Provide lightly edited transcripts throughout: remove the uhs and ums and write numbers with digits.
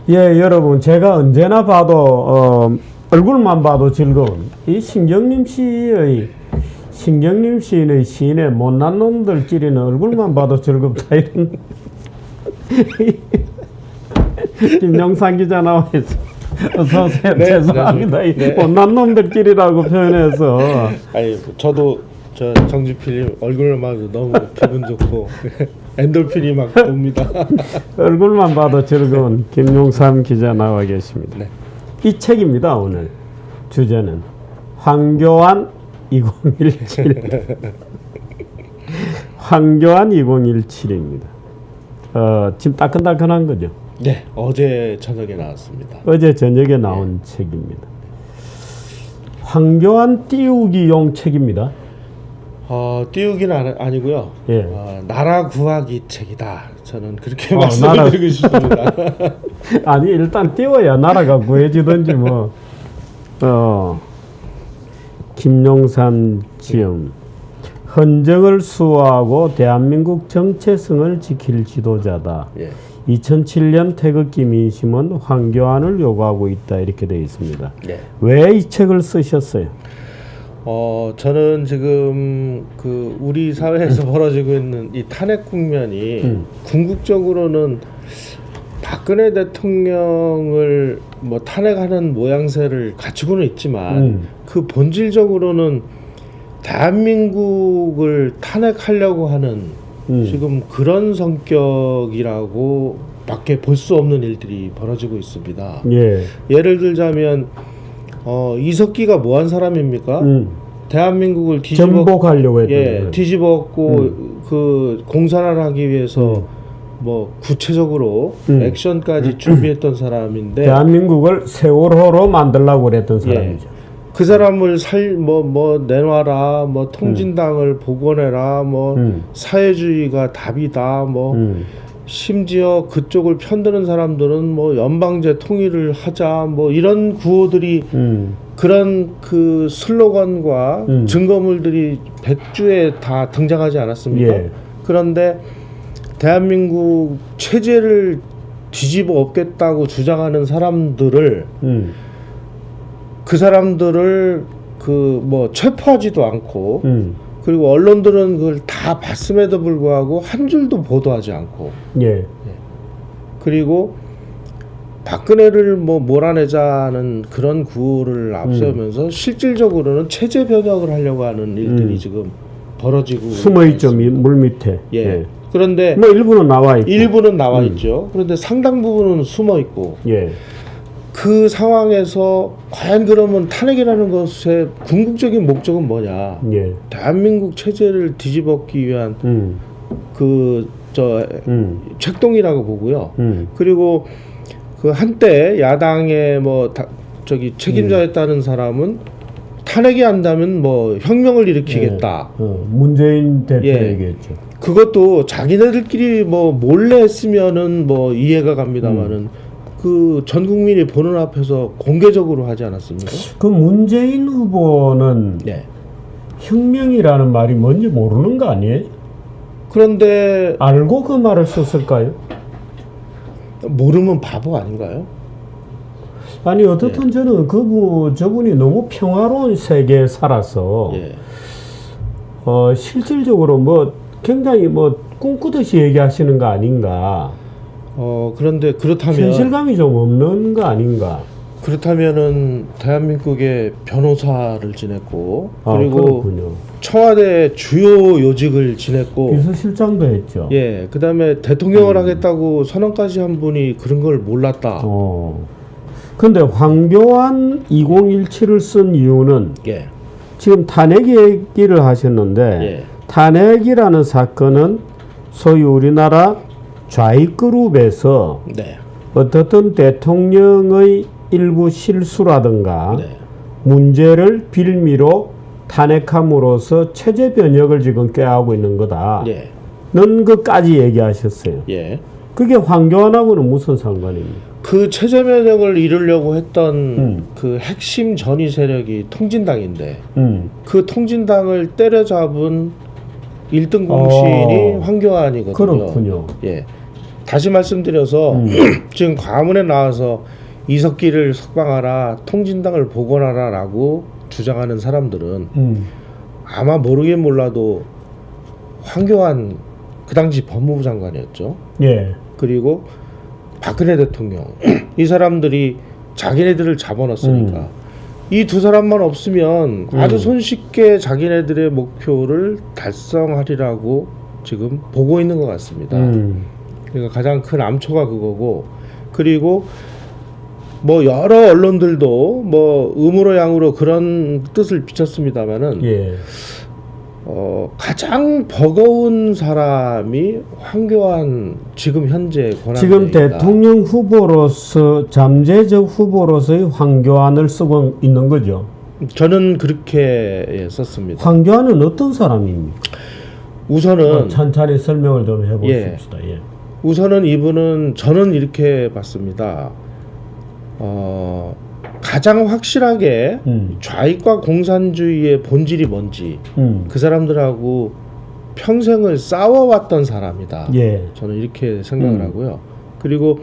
예, 여러분, 제가 언제나 봐도 얼굴만 봐도 즐거운 이 신경림 시인의 시인의 못난 놈들끼리는 얼굴만 봐도 즐겁다 이런 김영삼 기자 나와 있어. 어서 오세요. 네, 죄송합니다. 네. 못난 놈들끼리라고 표현해서. 아니 저도 저 정지필님 얼굴만 봐도 너무 기분 좋고 엔돌핀이 막 옵니다. 얼굴만 봐도 즐거운 김용삼 기자 나와 계십니다. 네. 이 책입니다. 오늘 주제는 황교안 2017. 황교안 2017입니다. 지금 따끈따끈한 거죠. 네, 어제 저녁에 나왔습니다. 어제 저녁에 나온 책입니다. 황교안 띄우기용 책입니다. 띄우기는 아니고요. 예. 나라 구하기 책이다. 저는 그렇게 나라- 말씀드리고 싶습니다. 아니 일단 띄워야 나라가 구해지든지 뭐. 김용삼 지음 헌정을 수호하고 대한민국 정체성을 지킬 지도자다. 예. 2007년 태극기 민심은 황교안을 요구하고 있다 이렇게 되어 있습니다. 예. 왜 이 책을 쓰셨어요? 저는 지금 그 우리 사회에서 벌어지고 있는 이 탄핵 국면이 궁극적으로는 박근혜 대통령을 뭐 탄핵하는 모양새를 갖추고는 있지만 그 본질적으로는 대한민국을 탄핵하려고 하는 지금 그런 성격이라고 밖에 볼 수 없는 일들이 벌어지고 있습니다. 예. 예를 들자면 이석기가 뭐 한 사람입니까? 대한민국을 전복하려고 했던 거예요. 뒤집었고 그 공산화를 하기 위해서 뭐 구체적으로 액션까지 준비했던 사람인데 대한민국을 세월호로 만들려고 그랬던 사람이죠. 그 사람을 뭐 내놔라, 뭐 통진당을 복원해라, 뭐 사회주의가 답이다, 뭐 심지어 그쪽을 편드는 사람들은 뭐 연방제 통일을 하자, 뭐 이런 구호들이 그런 그 슬로건과 증거물들이 백주에 다 등장하지 않았습니까? 예. 그런데 대한민국 체제를 뒤집어 엎겠다고 주장하는 사람들을 그 사람들을 그 뭐 체포하지도 않고 그리고 언론들은 그걸 다 봤음에도 불구하고 한 줄도 보도하지 않고 예. 그리고 박근혜를 뭐 몰아내자는 그런 구호를 앞세우면서 실질적으로는 체제 변혁을 하려고 하는 일들이 지금 벌어지고 숨어있죠. 물 밑에. 예. 그런데 뭐 일부는 나와 있고. 일부는 나와 있죠. 그런데 상당 부분은 숨어 있고 예. 그 상황에서 과연 그러면 탄핵이라는 것의 궁극적인 목적은 뭐냐? 예. 대한민국 체제를 뒤집었기 위한 책동이라고 보고요. 그리고 그 한때 야당의 뭐 책임자였다는 사람은 탄핵이 한다면 뭐 혁명을 일으키겠다. 문재인 대표 얘기했죠. 그것도 자기네들끼리 뭐 몰래 했으면은 뭐 이해가 갑니다만은 그 전 국민이 보는 앞에서 공개적으로 하지 않았습니까? 그 문재인 후보는 네. 혁명이라는 말이 뭔지 모르는 거 아니에요? 그런데 알고 그 말을 썼을까요? 모르면 바보 아닌가요? 아니 어떻든 저는 저분이 너무 평화로운 세계에 살아서 예. 실질적으로 뭐 굉장히 뭐 꿈꾸듯이 얘기하시는 거 아닌가? 그런데 그렇다면 현실감이 좀 없는 거 아닌가? 그렇다면은 대한민국의 변호사를 지냈고 그리고 그렇군요. 청와대 주요 요직을 지냈고 비서실장도 했죠. 예, 그다음에 대통령을 하겠다고 선언까지 한 분이 그런 걸 몰랐다. 근데 황교안 2017을 쓴 이유는 예. 지금 탄핵 얘기를 하셨는데 예. 탄핵이라는 사건은 소위 우리나라 좌익그룹에서 네. 어떻든 대통령의 일부 실수라든가 네. 문제를 빌미로 탄핵함으로써 체제 변혁을 지금 꾀하고 있는 거다. 예. 는 것까지 얘기하셨어요. 예. 그게 황교안하고는 무슨 상관입니까? 그 체제 변혁을 이루려고 했던 그 핵심 전위 세력이 통진당인데 그 통진당을 때려잡은 1등 공신이 황교안이거든요. 그렇군요. 예. 다시 말씀드려서 지금 과문에 나와서 이석기를 석방하라, 통진당을 복원하라라고 주장하는 사람들은 아마 모르긴 몰라도 황교안 그 당시 법무부 장관이었죠. 예. 그리고 박근혜 대통령 이 사람들이 자기네들을 잡아놨으니까 이 두 사람만 없으면 아주 손쉽게 자기네들의 목표를 달성하리라고 지금 보고 있는 것 같습니다. 그러니까 가장 큰 암초가 그거고, 그리고 뭐 여러 언론들도 뭐 음으로 양으로 그런 뜻을 비쳤습니다만은 예. 가장 버거운 사람이 황교안 지금 현재 권한대행이다. 지금 대통령 후보로서 잠재적 후보로서의 황교안을 쓰고 있는 거죠. 저는 그렇게 썼습니다. 황교안은 어떤 사람입니까? 우선은 천천히 설명을 좀 해보십시다. 예. 우선은 이분은 저는 이렇게 봤습니다. 가장 확실하게 좌익과 공산주의의 본질이 뭔지 그 사람들하고 평생을 싸워왔던 사람이다. 예. 저는 이렇게 생각을 하고요. 그리고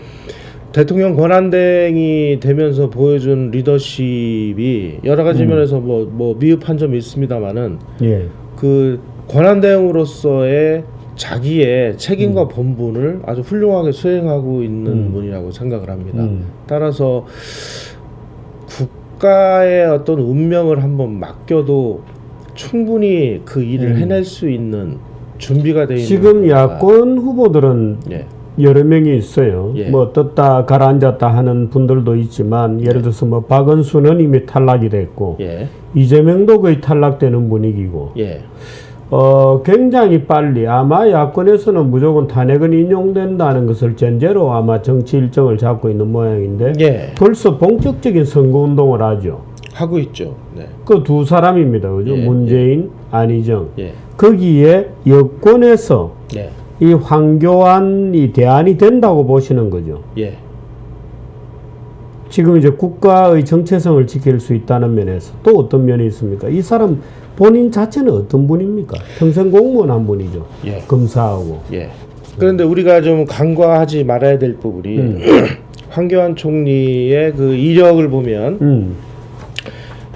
대통령 권한대행이 되면서 보여준 리더십이 여러 가지 면에서 뭐 미흡한 점이 있습니다만은 예. 그 권한대행으로서의 자기의 책임과 본분을 아주 훌륭하게 수행하고 있는 분이라고 생각을 합니다. 따라서 국가의 어떤 운명을 한번 맡겨도 충분히 그 일을 해낼 수 있는 준비가 되어 있는 지금 겁니다. 야권 후보들은 예. 여러 명이 있어요. 예. 뭐 떴다 가라앉았다 하는 분들도 있지만 예를 들어서 뭐 박은수는 이미 탈락이 됐고 예. 이재명도 거의 탈락되는 분위기고 예. 굉장히 빨리 아마 야권에서는 무조건 탄핵은 인용된다는 것을 전제로 아마 정치 일정을 잡고 있는 모양인데 예. 벌써 본격적인 선거운동을 하죠. 하고 있죠. 네. 그 두 사람입니다. 그죠? 예. 문재인, 안희정. 예. 거기에 여권에서 예. 이 황교안이 대안이 된다고 보시는 거죠. 예. 지금 이제 국가의 정체성을 지킬 수 있다는 면에서 또 어떤 면이 있습니까? 이 사람 본인 자체는 어떤 분입니까? 평생 공무원 한 분이죠. 예. 검사하고. 예. 그런데 우리가 좀 간과하지 말아야 될 부분이 황교안 총리의 그 이력을 보면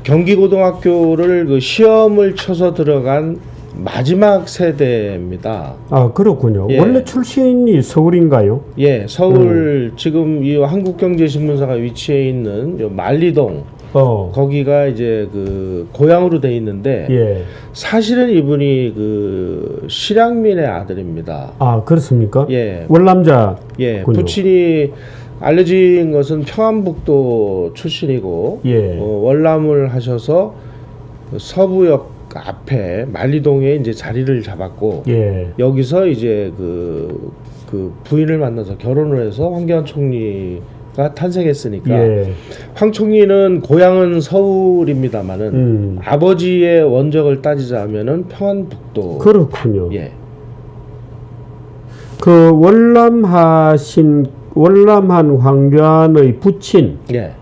경기고등학교를 그 시험을 쳐서 들어간 마지막 세대입니다. 아, 그렇군요. 예. 원래 출신이 서울인가요? 예, 서울 지금 이 한국경제신문사가 위치해 있는 요 만리동 거기가 이제 그 고향으로 돼 있는데 예. 사실은 이분이 그 실향민의 아들입니다. 아, 그렇습니까? 예. 월남자. 예, 부친이 알려진 것은 평안북도 출신이고 예. 월남을 하셔서 서부역 앞에 만리동에 이제 자리를 잡았고 예. 여기서 이제 그 부인을 만나서 결혼을 해서 황교안 총리가 탄생했으니까 예. 황 총리는 고향은 서울입니다만은 아버지의 원적을 따지자면은 평안북도. 그렇군요. 예. 그 월남한 황교안의 부친은 예.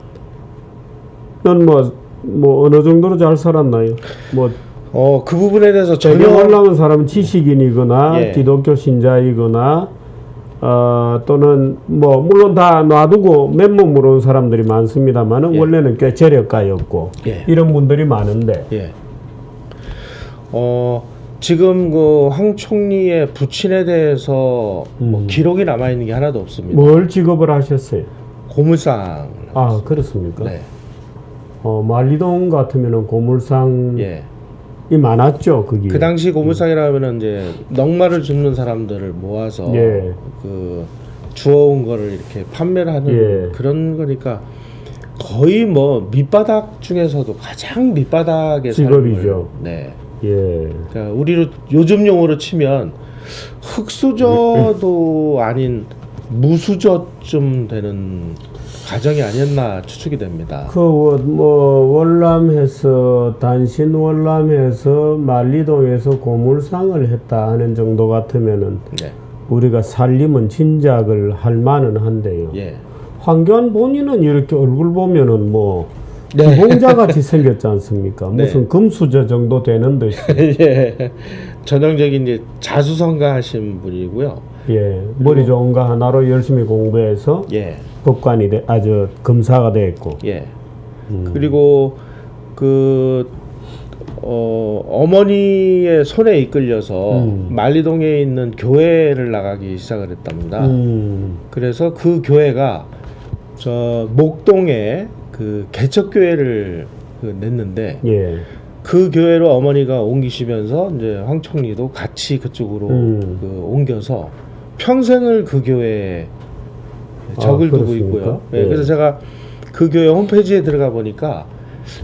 뭐 어느 정도로 잘 살았나요? 뭐 그 부분에 대해서 전혀 전혀 월남은 사람은 지식인이거나 예. 기독교 신자이거나 또는 뭐 물론 다 놔두고 맨몸으로 온 사람들이 많습니다만은 예. 원래는 꽤 재력가였고 예. 이런 분들이 많은데 예. 지금 그 황 총리의 부친에 대해서 뭐 기록이 남아 있는 게 하나도 없습니다. 뭘 직업을 하셨어요? 고물상. 아, 그렇습니까? 네. 만리동 같으면은 고물상이 예. 많았죠, 거기. 그 당시 고물상이라면은 이제 넉마를 줍는 사람들을 모아서 예. 그 주워온 거를 이렇게 판매를 하는 예. 그런 거니까 거의 뭐 밑바닥 중에서도 가장 밑바닥의 직업이죠. 삶을, 네. 예. 그러니까 우리로 요즘 용어로 치면 흑수저도 아닌 무수저쯤 되는 가정이 아니었나 추측이 됩니다. 월남에서 단신 월남에서 만리동에서 고물상을 했다 하는 정도 같으면은 네. 우리가 살림은 짐작을 할 만은 한데요. 예. 황교안 본인은 이렇게 얼굴 보면은 뭐 네. 기공자 같이 생겼지 않습니까? 네. 무슨 금수저 정도 되는 듯이. 예. 전형적인 이제 자수성가하신 분이고요. 예, 머리 좋은 거 하나로 열심히 공부해서 예. 법관이 아주 검사가 됐고. 예. 그리고 그 어머니의 손에 이끌려서 만리동에 있는 교회를 나가기 시작을 했답니다. 그래서 그 교회가 저 목동에 그 개척교회를 냈는데 예. 그 교회로 어머니가 옮기시면서 이제 황 총리도 같이 그쪽으로 그 옮겨서 평생을 그 교회에 적을 두고 그렇습니까? 있고요. 예, 예. 그래서 제가 그 교회 홈페이지에 들어가 보니까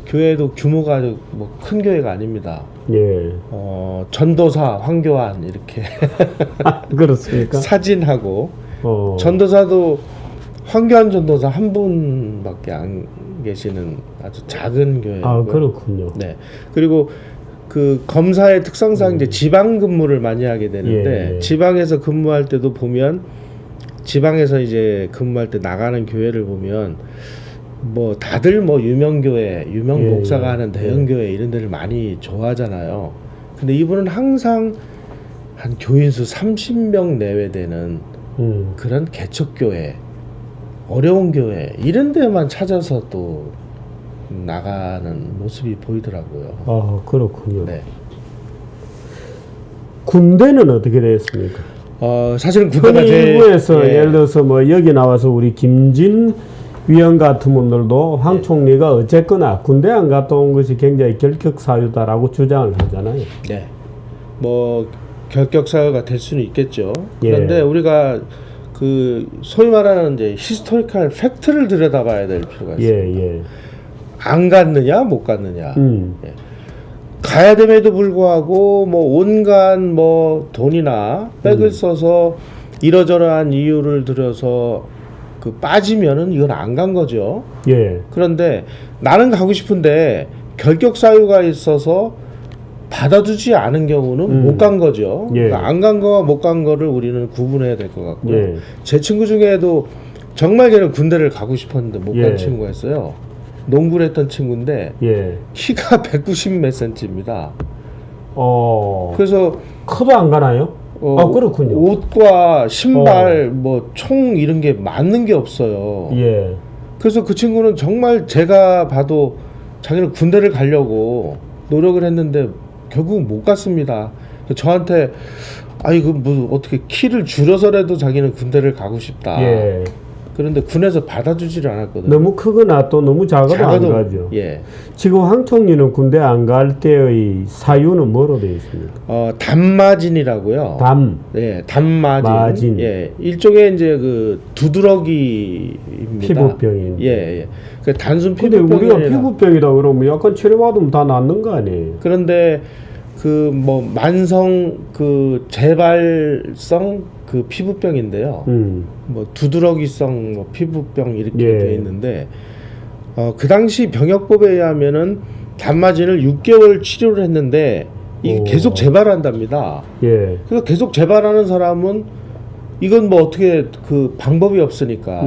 교회도 규모가 아주 뭐 큰 교회가 아닙니다. 예. 전도사 황교안 이렇게 그렇습니까? 사진하고 어. 전도사도 황교안 전도사 한 분밖에 안 계시는 아주 작은 교회고요. 아, 그렇군요. 네. 그리고 그 검사의 특성상 이제 지방 근무를 많이 하게 되는데 예. 지방에서 근무할 때도 보면 지방에서 이제 근무할 때 나가는 교회를 보면 뭐 다들 뭐 유명 교회, 유명 예, 목사가 예. 하는 대형 교회 이런 데를 많이 좋아하잖아요. 근데 이분은 항상 한 교인수 30명 내외 되는 그런 개척 교회, 어려운 교회 이런 데만 찾아서 또 나가는 모습이 보이더라고요. 아, 그렇군요. 네. 군대는 어떻게 됐습니까? 사실은 군대가 제일 일부에서 예. 예를 들어서 뭐 여기 나와서 우리 김진 위원 같은 분들도 황 총리가 어쨌거나 군대 안 갔다 온 것이 굉장히 결격 사유다라고 주장을 하잖아요. 네. 뭐 결격 사유가 될 수는 있겠죠. 예. 그런데 우리가 그 소위 말하는 이제 히스토리컬 팩트를 들여다봐야 될 필요가 있습니다. 예. 안 갔느냐 못 갔느냐. 예. 가야 됨에도 불구하고 뭐 온갖 뭐 돈이나 백을 써서 이러저러한 이유를 들여서 그 빠지면은 이건 안 간 거죠. 예. 그런데 나는 가고 싶은데 결격 사유가 있어서 받아주지 않은 경우는 못 간 거죠. 예. 그러니까 안 간 거와 못 간 거를 우리는 구분해야 될 것 같고요. 예. 제 친구 중에도 정말 걔는 군대를 가고 싶었는데 못 간 예. 친구가 있어요. 농구를 했던 친구인데 예. 키가 190 몇 센치입니다. 어. 그래서 커도 안 가나요? 아, 그렇군요. 옷과 신발 뭐 총 이런 게 맞는 게 없어요. 예. 그래서 그 친구는 정말 제가 봐도 자기는 군대를 가려고 노력을 했는데 결국 못 갔습니다. 저한테 이거 뭐 어떻게 키를 줄여서라도 자기는 군대를 가고 싶다. 예. 그런데 군에서 받아주지를 않았거든요. 너무 크거나 또 너무 작아도 안 가죠. 예. 지금 황 총리는 군대 안 갈 때의 사유는 뭐로 되어 있습니까? 담마진이라고요. 예, 담마진. 마진. 예, 일종의 이제 그 두드러기입니다. 피부병인데. 예. 그 단순 근데 피부병이 우리가 아니라 피부병이다 그러면 약간 치료받으면 다 낫는 거 아니에요? 그런데 그 뭐 만성 그 재발성 그 피부병인데요. 뭐 두드러기성 뭐 피부병 이렇게 예. 돼 있는데 그 당시 병역법에 의하면은 단마진을 6개월 치료를 했는데 이게 오. 계속 재발한답니다. 예. 그래서 계속 재발하는 사람은 이건 뭐 어떻게 그 방법이 없으니까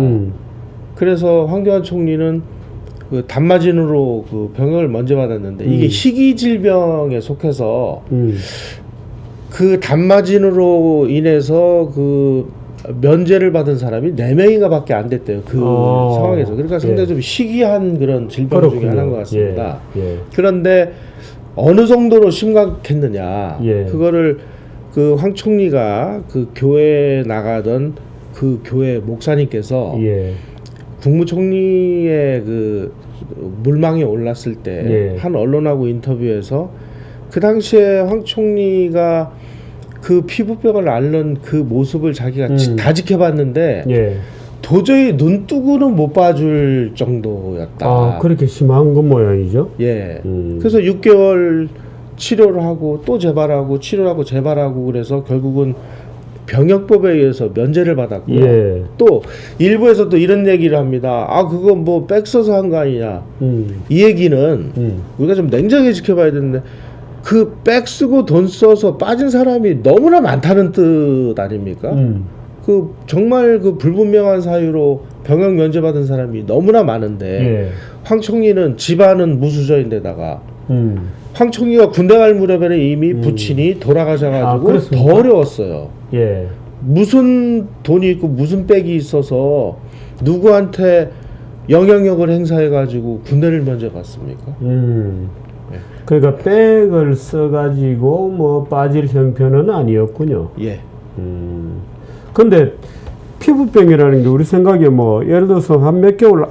그래서 황교안 총리는 그 단마진으로 그 병역을 먼저 받았는데 이게 희귀 질병에 속해서 그 단마진으로 인해서 그 면제를 받은 사람이 4명인가 밖에 안 됐대요. 그 상황에서. 그러니까 상당히 좀 희귀한 그런 질병 중에 하나인 것 같습니다. 예. 그런데 어느 정도로 심각했느냐. 예. 그거를 그 황 총리가 그 교회에 나가던 그 교회 목사님께서 예. 국무총리의 그 물망에 올랐을 때 한 언론하고 인터뷰에서 그 당시에 황 총리가 그 피부병을 앓는 그 모습을 자기가 다 지켜봤는데 예. 도저히 눈 뜨고는 못 봐줄 정도였다. 아, 그렇게 심한 건 모양이죠? 예. 그래서 6개월 치료를 하고 또 재발하고 치료하고 재발하고 그래서 결국은 병역법에 의해서 면제를 받았고요. 예. 또 일부에서 또 이런 얘기를 합니다. 그거 뭐 백 써서 한 거 아니냐. 이 얘기는 우리가 좀 냉정히 지켜봐야 되는데 그 백 쓰고 돈 써서 빠진 사람이 너무나 많다는 뜻 아닙니까? 그 정말 그 불분명한 사유로 병역 면제받은 사람이 너무나 많은데 예. 황 총리는 집안은 무수저인데다가 음. 황 총리가 군대 갈 무렵에는 이미 부친이 돌아가셔가지고 그렇습니까? 더 어려웠어요. 예. 무슨 돈이 있고 무슨 백이 있어서 누구한테 영향력을 행사해가지고 군대를 면제받습니까? 예. 그러니까 백을 써가지고 뭐 빠질 형편은 아니었군요. 예. 근데 피부병이라는 게 우리 생각에 뭐 예를 들어서 한 몇 개월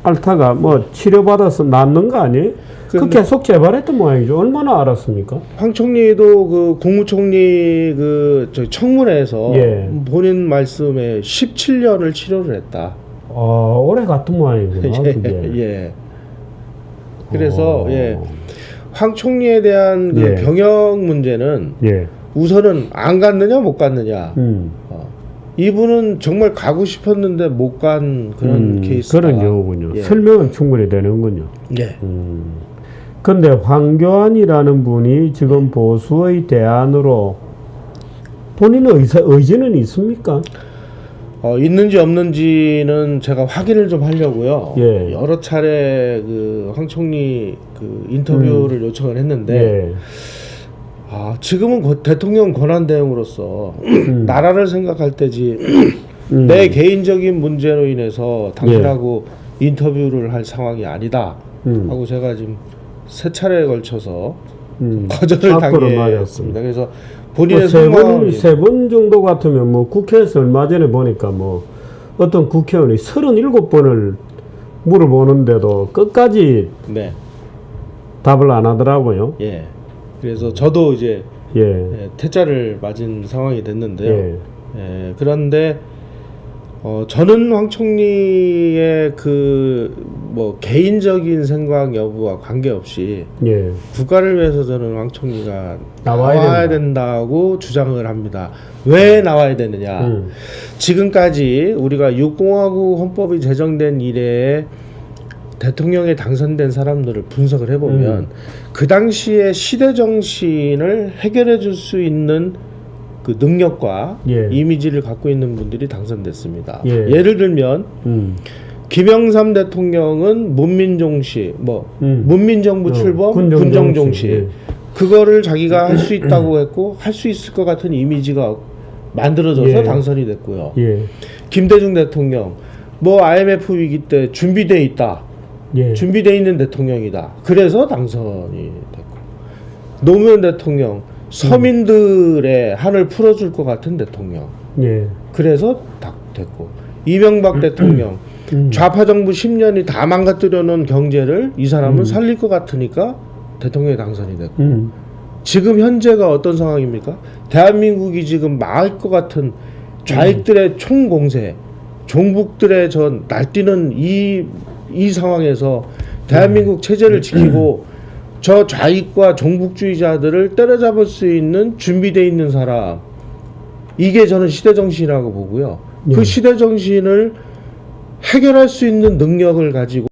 앓다가 뭐 치료받아서 낫는 거 아니에요? 그 근데- 계속 재발했던 모양이죠. 얼마나 알았습니까? 황 총리도 그 국무총리 그 저기 청문회에서 예. 본인 말씀에 17년을 치료를 했다. 오래 같은 모양이구나. 그게. 예. 그래서 어. 예. 황 총리에 대한 그 예. 병역 문제는 예. 우선은 안 갔느냐 못 갔느냐. 이분은 정말 가고 싶었는데 못 간 그런 케이스다. 그런 경우군요. 예. 설명은 충분히 되는군요. 예. 근데 황교안이라는 분이 지금 보수의 대안으로 본인의 의지는 있습니까? 있는지 없는지는 제가 확인을 좀 하려고요. 예. 여러 차례 그 황 총리 그 인터뷰를 요청을 했는데 예. 지금은 대통령 권한 대행으로서 나라를 생각할 때지 음. 내 개인적인 문제로 인해서 당신하고 인터뷰를 할 상황이 아니다 하고 제가 지금 세 차례에 걸쳐서 거절을 앞으로 당했습니다. 그래서 본인의 세 번 정도 같으면 뭐 국회에서 얼마 전에 보니까 뭐 어떤 국회의원이 37번을 물어보는데도 끝까지 네. 답을 안 하더라고요. 예. 그래서 저도 이제 예. 퇴짜를 맞은 상황이 됐는데요. 예. 예, 그런데 저는 황 총리의 그 뭐 개인적인 생각 여부와 관계없이 예. 국가를 위해서 저는 황 총리가 나와야 나와야 된다고 주장을 합니다. 왜 나와야 되느냐? 지금까지 우리가 6공화국 헌법이 제정된 이래에 대통령에 당선된 사람들을 분석을 해보면 그 당시에 시대 정신을 해결해 줄 수 있는 그 능력과 예. 이미지를 갖고 있는 분들이 당선됐습니다. 예. 예를 들면 김영삼 대통령은 문민종시, 문민정부 출범, 군정종시 예. 그거를 자기가 할 수 있다고 했고 할 수 있을 것 같은 이미지가 만들어져서 예. 당선이 됐고요. 예. 김대중 대통령 뭐 IMF 위기 때 준비돼 있다. 예. 준비돼 있는 대통령이다. 그래서 당선이 됐고 노무현 대통령 서민들의 한을 풀어줄 것 같은 대통령. 예. 그래서 딱 됐고 이명박 대통령 좌파 정부 10년이 다 망가뜨려 놓은 경제를 이 사람은 살릴 것 같으니까 대통령이 당선이 됐고 지금 현재가 어떤 상황입니까? 대한민국이 지금 망할 것 같은 좌익들의 총공세, 종북들의 저 날뛰는 이 상황에서 대한민국 체제를 지키고 저 좌익과 종북주의자들을 때려잡을 수 있는 준비되어 있는 사람, 이게 저는 시대정신이라고 보고요. 그 시대정신을 해결할 수 있는 능력을 가지고